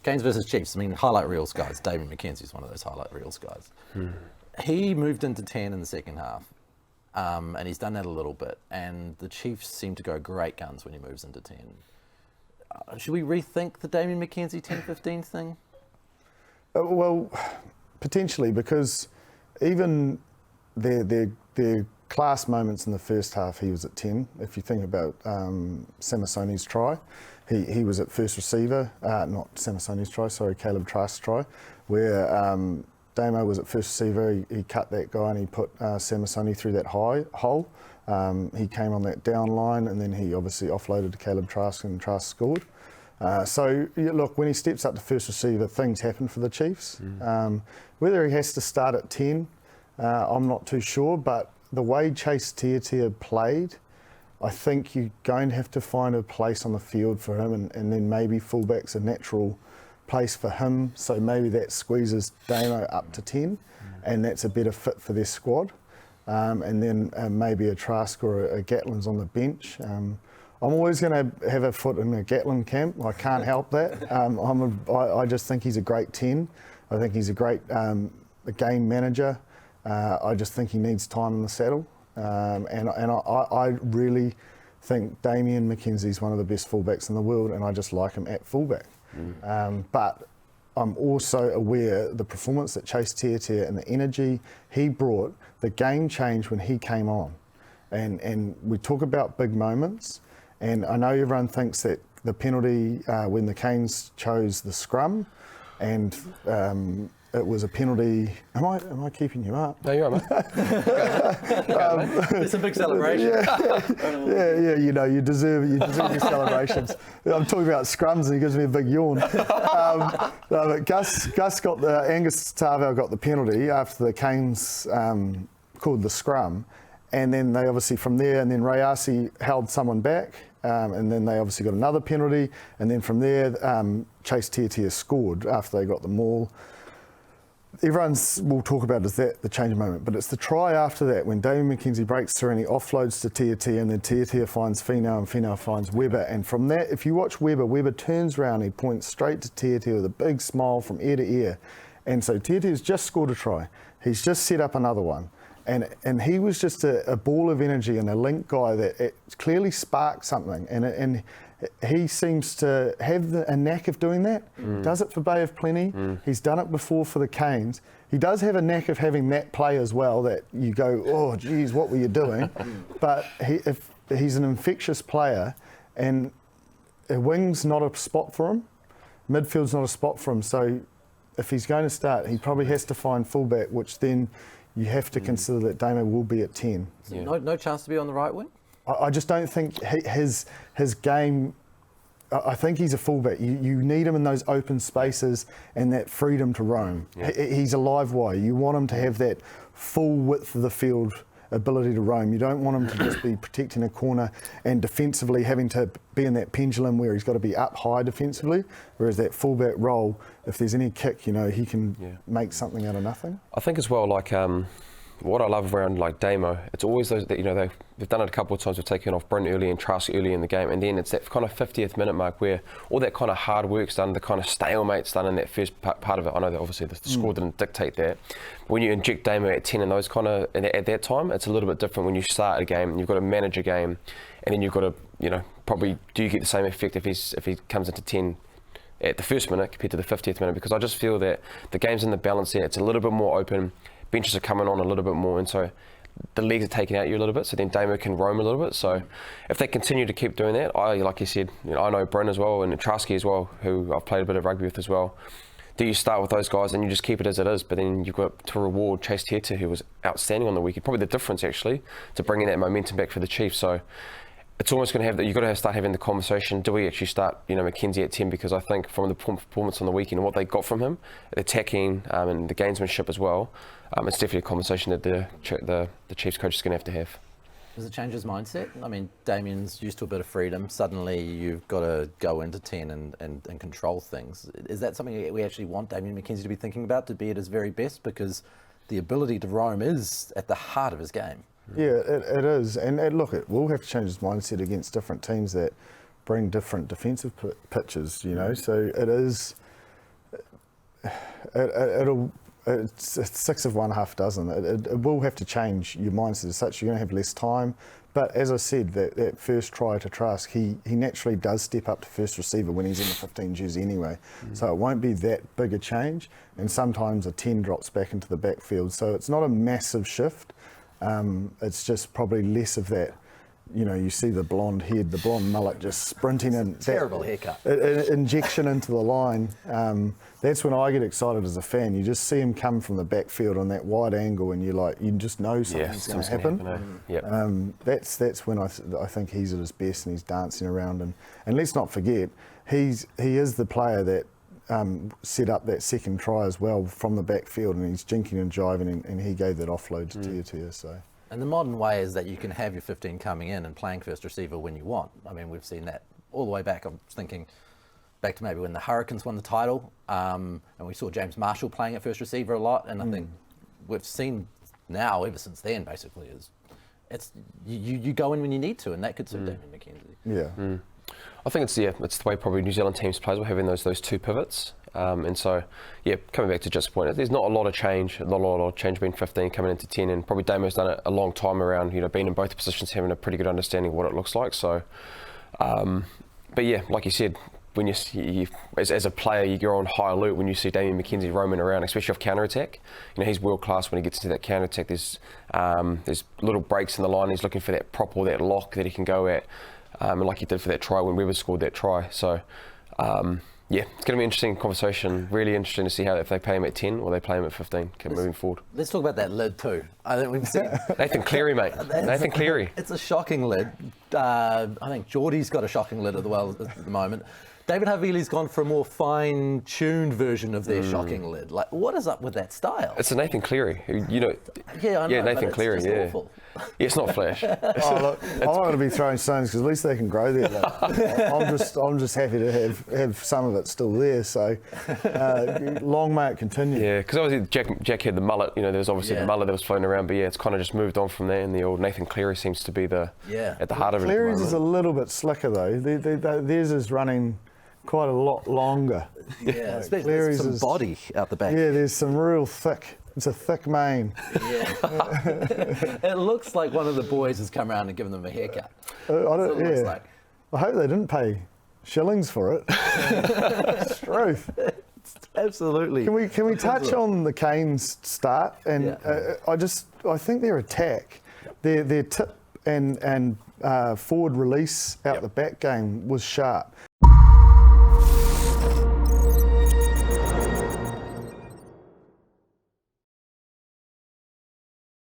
Canes versus Chiefs. I mean, highlight reels guys. Damian McKenzie is one of those highlight reels guys. He moved into 10 in the second half, and he's done that a little bit. And the Chiefs seem to go great guns when he moves into 10. Should we rethink the Damian McKenzie 10-15 thing? Well, potentially, because even their class moments in the first half, he was at 10. If you think about Samasoni's try, he was at first receiver, not Samasoni's try, sorry, Caleb Trask's try, where Damo was at first receiver, he cut that guy and he put Samasoni through that hole. He came on that down line and then he obviously offloaded to Caleb Trask and Trask scored. So, yeah, look, when he steps up to first receiver, things happen for the Chiefs. Whether he has to start at 10, I'm not too sure, but the way Chase Tiatia played, I think you're going to have to find a place on the field for him, and then maybe fullback's a natural place for him, so maybe that squeezes Damo up to 10, and that's a better fit for their squad. And then maybe a Trask or a Gatlin's on the bench. I'm always going to have a foot in a Gatlin camp. I can't help that. I just think he's a great 10. I think he's a great game manager. I just think he needs time in the saddle. And I really think Damian McKenzie is one of the best fullbacks in the world, and I just like him at fullback. But I'm also aware the performance that Chase Tiatia and the energy he brought, the game changed when he came on. And we talk about big moments, and I know everyone thinks that the penalty when the Canes chose the scrum, and it was a penalty. Am I keeping you up? No, you're right, mate. It's a big celebration. Yeah. You know, you deserve your celebrations. I'm talking about scrums, and he gives me a big yawn. But Gus got Angus Tarvell got the penalty after the Canes called the scrum, and then they obviously from there, and then Rayasi held someone back, and then they obviously got another penalty, and then from there, Chase Tiatia scored after they got the maul. Everyone will talk about is that the change moment, but it's the try after that when Damian McKenzie breaks through and he offloads to Tiatia, and then Tiatia finds Finau and Finau finds Weber, and from that, if you watch Weber turns around, he points straight to Tiatia with a big smile from ear to ear, and so Tiatia's just scored a try. He's just set up another one, and he was just a ball of energy and a link guy that it clearly sparked something, and he seems to have a knack of doing that. Does it for Bay of Plenty. He's done it before for the Canes. He does have a knack of having that play as well that you go, oh, geez, what were you doing? But if he's an infectious player, and a wing's not a spot for him, midfield's not a spot for him. So if he's going to start, he probably has to find fullback, which then you have to consider that Damo will be at 10. Yeah. No chance to be on the right wing? I just don't think his game. I think he's a fullback. You need him in those open spaces and that freedom to roam. Yeah. He's a live wire. You want him to have that full width of the field ability to roam. You don't want him to just be protecting a corner and defensively having to be in that pendulum where he's got to be up high defensively. Whereas that fullback role, if there's any kick, you know, he can make something out of nothing. I think as well, like what I love around like Damo, it's always those that, you know, they've done it a couple of times. They've taken off Brent early and Trask early in the game, and then it's that kind of 50th minute mark where all that kind of hard work's done, the kind of stalemate's done in that first part of it. I know that obviously the score didn't dictate that. But when you inject Damo at 10 and those kind of at that time, it's a little bit different when you start a game and you've got to manage a game, and then you've got to, you know, probably do you get the same effect if he comes into 10 at the first minute compared to the 50th minute, because I just feel that the game's in the balance there. It's a little bit more open. Benches are coming on a little bit more, and so the legs are taking out you a little bit, so then Damo can roam a little bit. So if they continue to keep doing that, like you said, you know, I know Bryn as well and Trasky as well, who I've played a bit of rugby with as well. Do you start with those guys and you just keep it as it is, but then you've got to reward Chase Tiatia, who was outstanding on the weekend, probably the difference actually to bringing that momentum back for the Chiefs. So it's almost going to have that. You've got to start having the conversation. Do we actually start, you know, McKenzie at 10? Because I think from the performance on the weekend and what they got from him, attacking and the gamesmanship as well, it's definitely a conversation that the Chiefs coach is going to have. Does it change his mindset? I mean, Damian's used to a bit of freedom. Suddenly, you've got to go into 10 and control things. Is that something we actually want Damian McKenzie to be thinking about, to be at his very best? Because the ability to roam is at the heart of his game. Yeah, it is. And look, it will have to change his mindset against different teams that bring different defensive pitches, you know. So it is, it's six of one, half dozen. It will have to change your mindset as such. You're going to have less time. But as I said, that first try to Trask, he naturally does step up to first receiver when he's in the 15 jersey anyway. So it won't be that big a change. And sometimes a 10 drops back into the backfield. So it's not a massive shift. It's just probably less of that. You know, you see the blonde head, the blonde mullet just sprinting in. Terrible haircut. Injection into the line. That's when I get excited as a fan. You just see him come from the backfield on that wide angle, and you just know something's going to happen. That's when I think he's at his best and he's dancing around. And let's not forget, he is the player that set up that second try as well from the backfield, and he's jinking and jiving, and he gave that offload to Aotearoa. So. And the modern way is that you can have your 15 coming in and playing first receiver when you want. I mean, we've seen that all the way back. I'm thinking back to maybe when the Hurricanes won the title, and we saw James Marshall playing at first receiver a lot. And I think we've seen now, ever since then, basically, it's you go in when you need to, and that could suit Damian McKenzie. Yeah. I think it's the way probably New Zealand teams play, we're having those two pivots. And so, coming back to just point, there's not a lot of change, not a lot of change being 15 coming into 10, and probably Damo's done it a long time around, being in both positions, having a pretty good understanding of what it looks like. So, but yeah, like you said, when you as a player, you're on high alert when you see Damian McKenzie roaming around, especially off counter-attack. He's world class when he gets into that counter-attack. There's little breaks in the line. He's looking for that prop or that lock that he can go at, and like he did for that try when Weber scored that try. So. It's going to be an interesting conversation. Really interesting to see how if they play him at 10 or they play him at 15 moving forward. Let's talk about that lid too. I think we've seen Nathan Cleary, mate. Nathan Cleary. It's a shocking lid. I think Geordie's got a shocking lid as well at the moment. David Havili's gone for a more fine-tuned version of their shocking lid. Like, what is up with that style? It's a Nathan Cleary. Yeah, I know. Nathan Cleary. It's just awful. Yeah, it's not flash. Look, I'm not going to be throwing stones because at least they can grow there. I'm just happy to have some of it still there. So long may it continue. Yeah, because obviously Jack had the mullet. There's obviously the mullet that was floating around, but it's kind of just moved on from there. And the old Nathan Cleary seems to be at the heart of it. Cleary's is a little bit slicker though. Theirs is running quite a lot longer. Yeah, especially there's some body out the back. Yeah, there's some real thick. It's a thick mane. Yeah. It looks like one of the boys has come around and given them a haircut. I hope they didn't pay shillings for it. It's truth. Absolutely. Can we touch on the Canes start? And I think their attack, their tip and forward release out the back game was sharp.